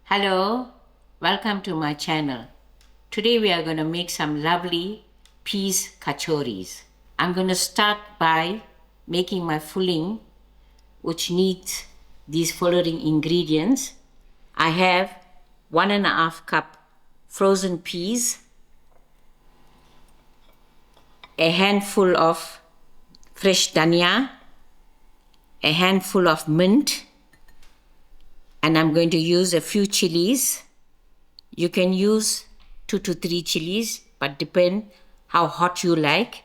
Hello, welcome to my channel. Today we are going to make some lovely peas kachoris. I'm going to start by making my filling, which needs these following ingredients. I have 1.5 cup frozen peas, a handful of fresh dhania, a handful of mint, and I'm going to use a few chilies. You can use 2 to 3 chilies, but depend how hot you like.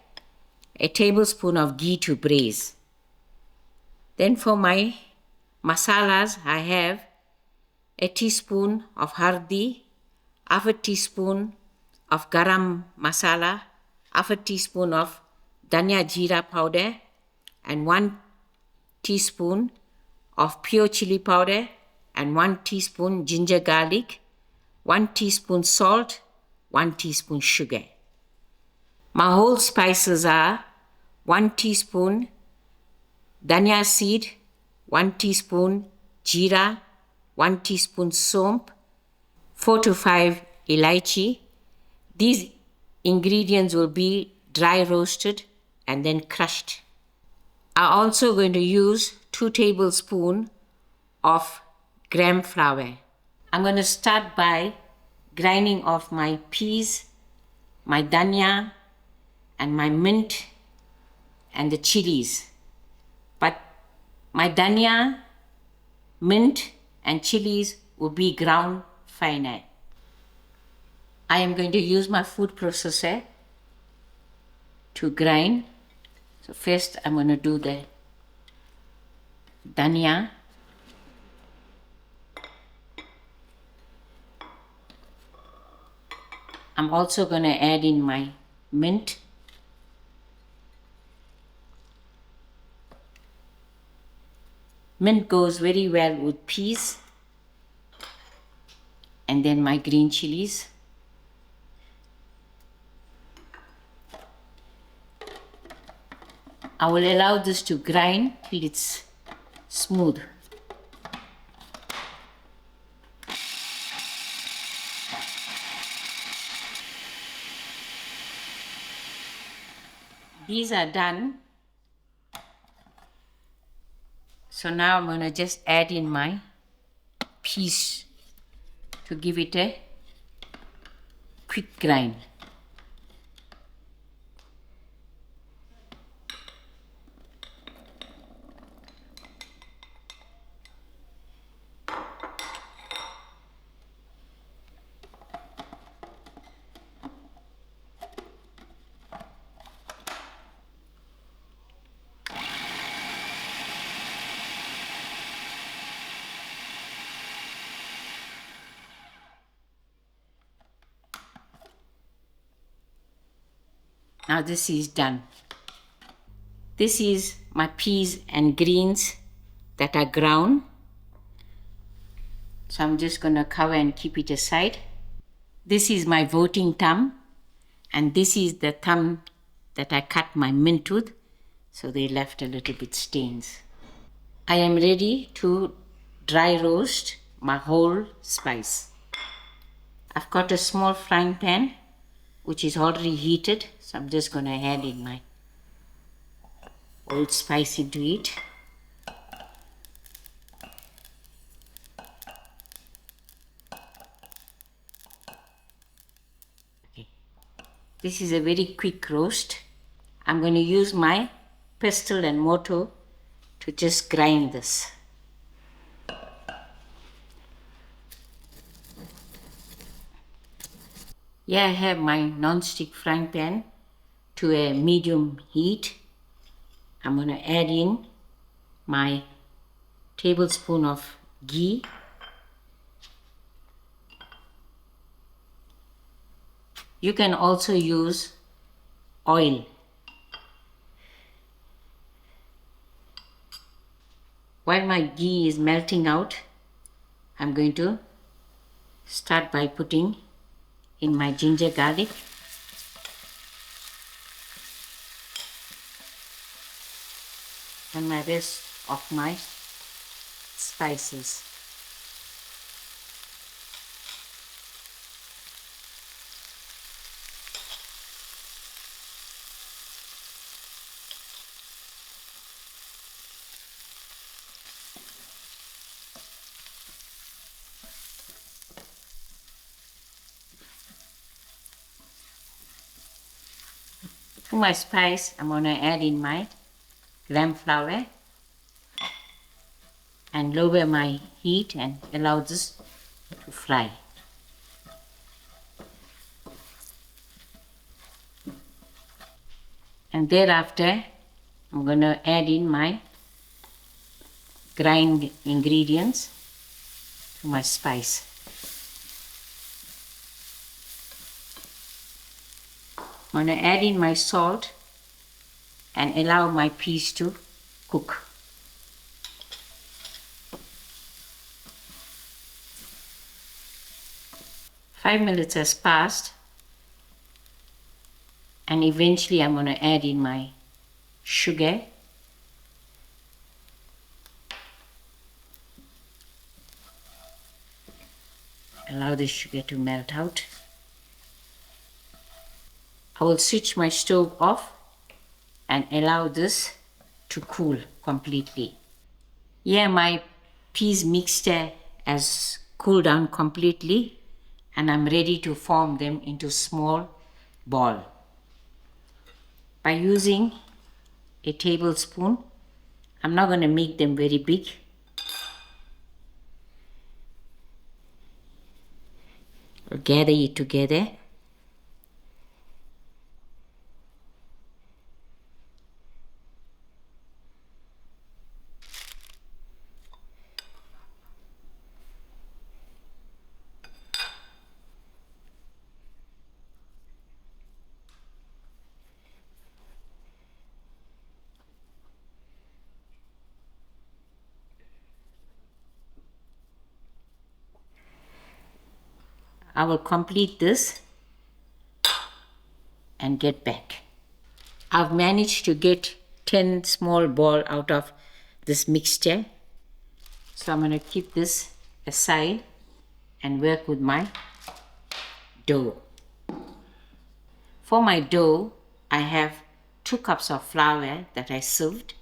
A tablespoon of ghee to braise. Then for my masalas, I have a teaspoon of hurdee, half a teaspoon of garam masala, half a teaspoon of dhania jeera powder, and 1 teaspoon of pure chili powder, and 1 teaspoon ginger garlic, 1 teaspoon salt, 1 teaspoon sugar. My whole spices are 1 teaspoon dhania seed, 1 teaspoon jeera, 1 teaspoon saunf, 4 to 5 elaichi. These ingredients will be dry roasted and then crushed. I'm also going to use 2 tablespoons of gram flour. I'm going to start by grinding off my peas, my dhania, and my mint, and the chilies. But my dhania, mint, and chilies will be ground finer. I am going to use my food processor to grind. So first I'm going to do the dhania. I'm also going to add in my mint. Mint goes very well with peas. And then my green chilies. I will allow this to grind till it's smooth. These are done. So now I'm going to just add in my peas to give it a quick grind. Now this is done. This is my peas and greens that are ground. So I'm just going to cover and keep it aside. This is my voting thumb, and this is the thumb that I cut my mint with, so they left a little bit stains. I am ready to dry roast my whole spice. I've got a small frying pan which is already heated, so I'm just going to add in my old spice into it. Okay. This is a very quick roast. I'm going to use my pestle and mortar to just grind this. Here I have my non-stick frying pan to a medium heat. I'm going to add in my tablespoon of ghee. You can also use oil. While my ghee is melting out, I'm going to start by putting in my ginger garlic, and my rest of my spices. To my spice, I'm going to add in my gram flour and lower my heat and allow this to fry. And thereafter, I'm going to add in my grind ingredients to my spice. I'm going to add in my salt and allow my peas to cook. Five minutes has passed, and eventually I'm going to add in my sugar. Allow the sugar to melt out. I will switch my stove off and allow this to cool completely. Here my peas mixture has cooled down completely, and I'm ready to form them into small ball. By using a tablespoon, I'm not going to make them very big. I'll gather it together. I will complete this and get back. I've managed to get 10 small balls out of this mixture. So I'm going to keep this aside and work with my dough. For my dough, I have 2 cups of flour that I sieved,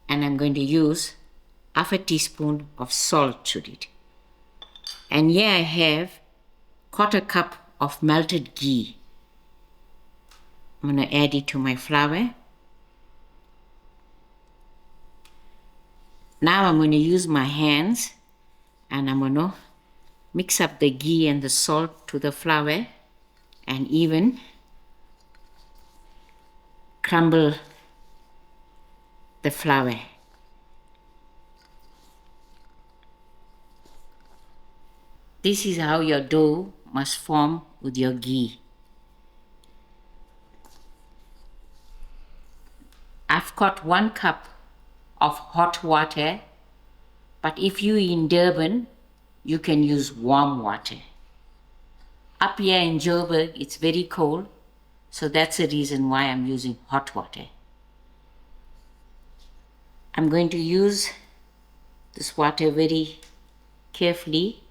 and I'm going to use half a teaspoon of salt to it. And here I have 1/4 cup of melted ghee. I'm going to add it to my flour. Now I'm going to use my hands and I'm going to mix up the ghee and the salt to the flour and even crumble the flour. This is how your dough must form with your ghee. I've got 1 cup of hot water, but if you're in Durban, you can use warm water. Up here in Joburg, it's very cold, so that's the reason why I'm using hot water. I'm going to use this water very carefully.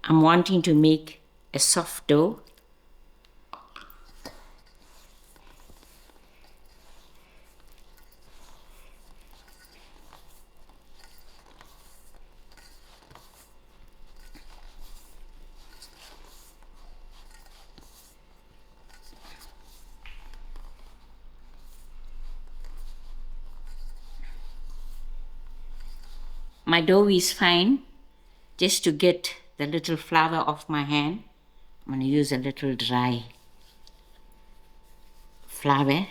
I'm wanting to make a soft dough. My dough is fine. Just to get the little flour off my hand, I'm going to use a little dry flour.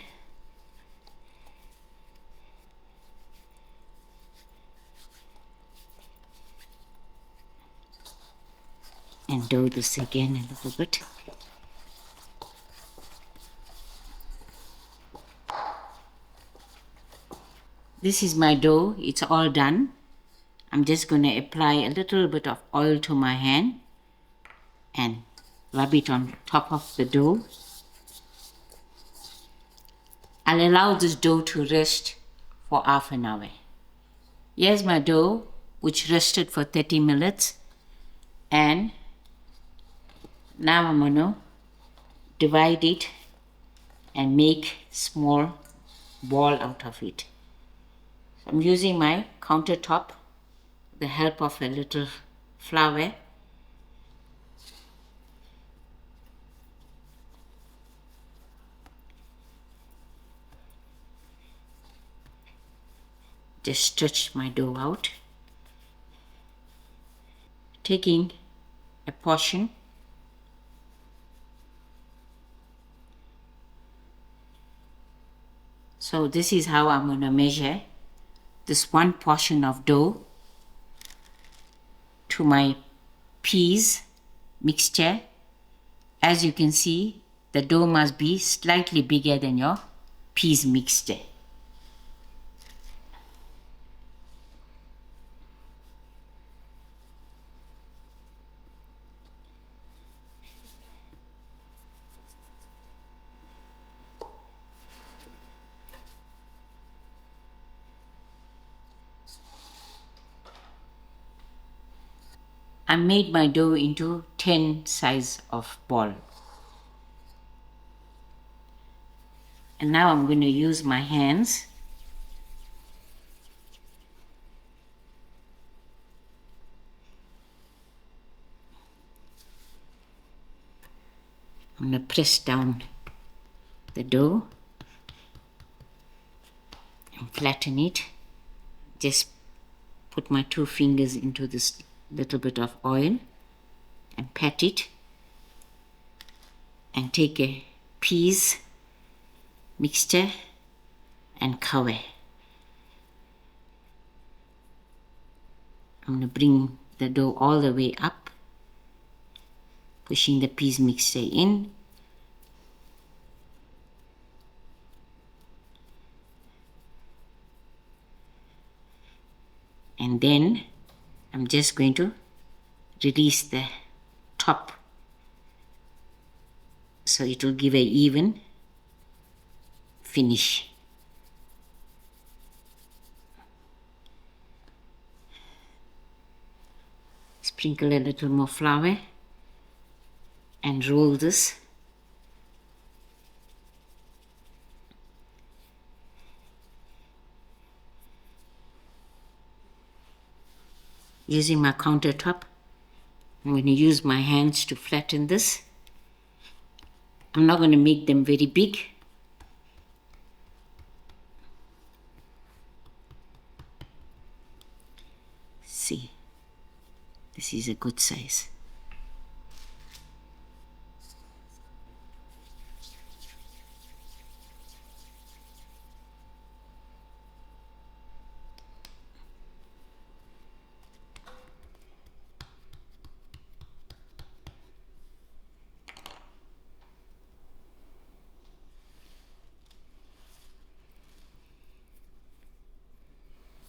And do this again a little bit. This is my dough, it's all done. I'm just going to apply a little bit of oil to my hand and rub it on top of the dough. I'll allow this dough to rest for half an hour. Here's my dough, which rested for 30 minutes, and now I'm going to divide it and make small ball out of it. So I'm using my countertop with the help of a little flour. Just stretch my dough out, taking a portion So this is how I'm going to measure this one portion of dough to my peas mixture. As you can see, the dough must be slightly bigger than your peas mixture. I made my dough into 10 size of ball. And now I'm going to use my hands I'm going to press down the dough and flatten it. Just put my 2 fingers into this little bit of oil and pat it, and take a peas mixture and cover. I'm going to bring the dough all the way up, pushing the peas mixture in. And then I'm just going to release the top so it will give an even finish. Sprinkle a little more flour and roll this. Using my countertop, I'm going to use my hands to flatten this. I'm not going to make them very big. See, this is a good size.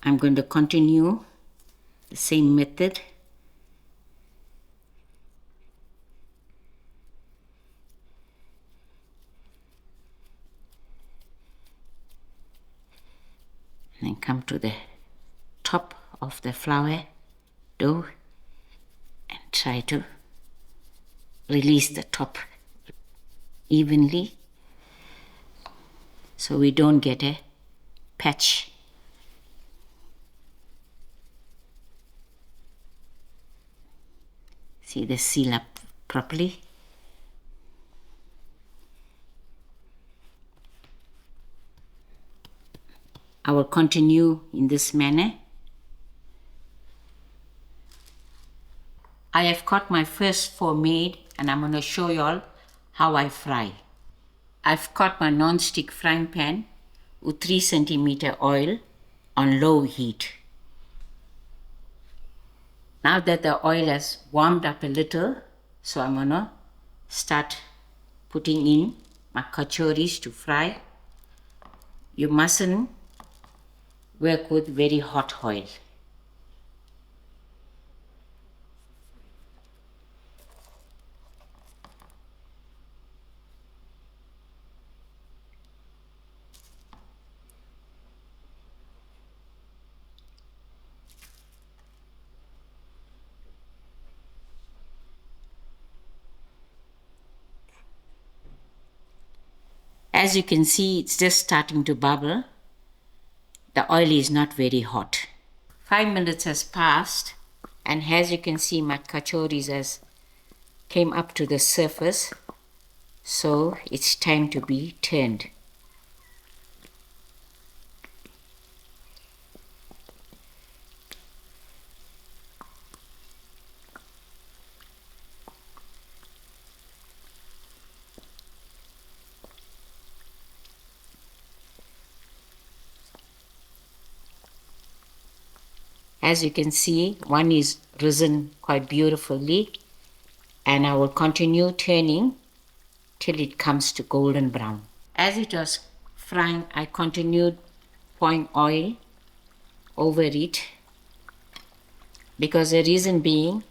I'm going to continue the same method. And then come to the top of the flour dough and try to release the top evenly so we don't get a patch. See, they seal up properly. I will continue in this manner. I have got my first 4 made, and I'm going to show you all how I fry. I've got my non-stick frying pan with 3 centimeter oil on low heat. Now that the oil has warmed up a little, so I'm going to start putting in my kachoris to fry. You mustn't work with very hot oil. As you can see, it's just starting to bubble. The oil is not very hot. 5 minutes has passed, and as you can see, my kachoris has came up to the surface, so it's time to be turned. As you can see, one is risen quite beautifully, and I will continue turning till it comes to golden brown. As it was frying, I continued pouring oil over it, because the reason being,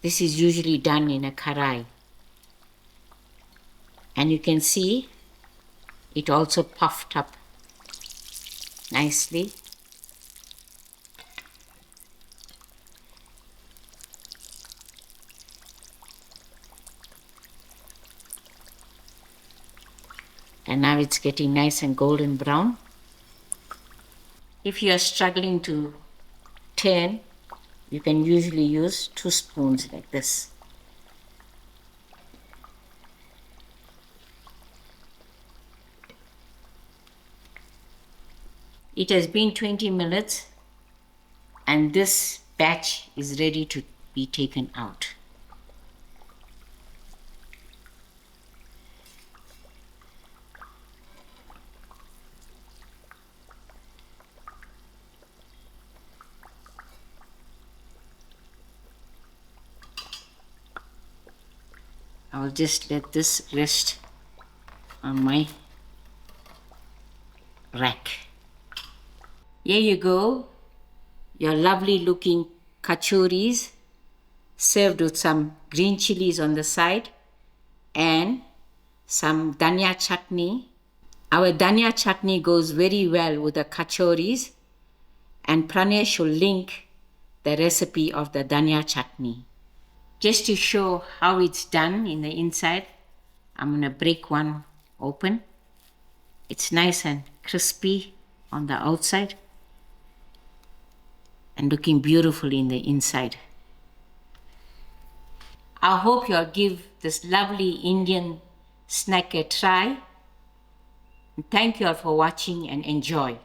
this is usually done in a karai. And you can see it also puffed up nicely. And now it's getting nice and golden brown. If you are struggling to turn, you can usually use 2 spoons like this. It has been 20 minutes and this batch is ready to be taken out. I'll just let this rest on my rack. Here you go, your lovely looking kachoris, served with some green chilies on the side and some dhania chutney. Our dhania chutney goes very well with the kachoris, and Pranesh will link the recipe of the dhania chutney. Just to show how it's done in the inside, I'm going to break one open. It's nice and crispy on the outside and looking beautiful in the inside. I hope you'll give this lovely Indian snack a try. Thank you all for watching and enjoy.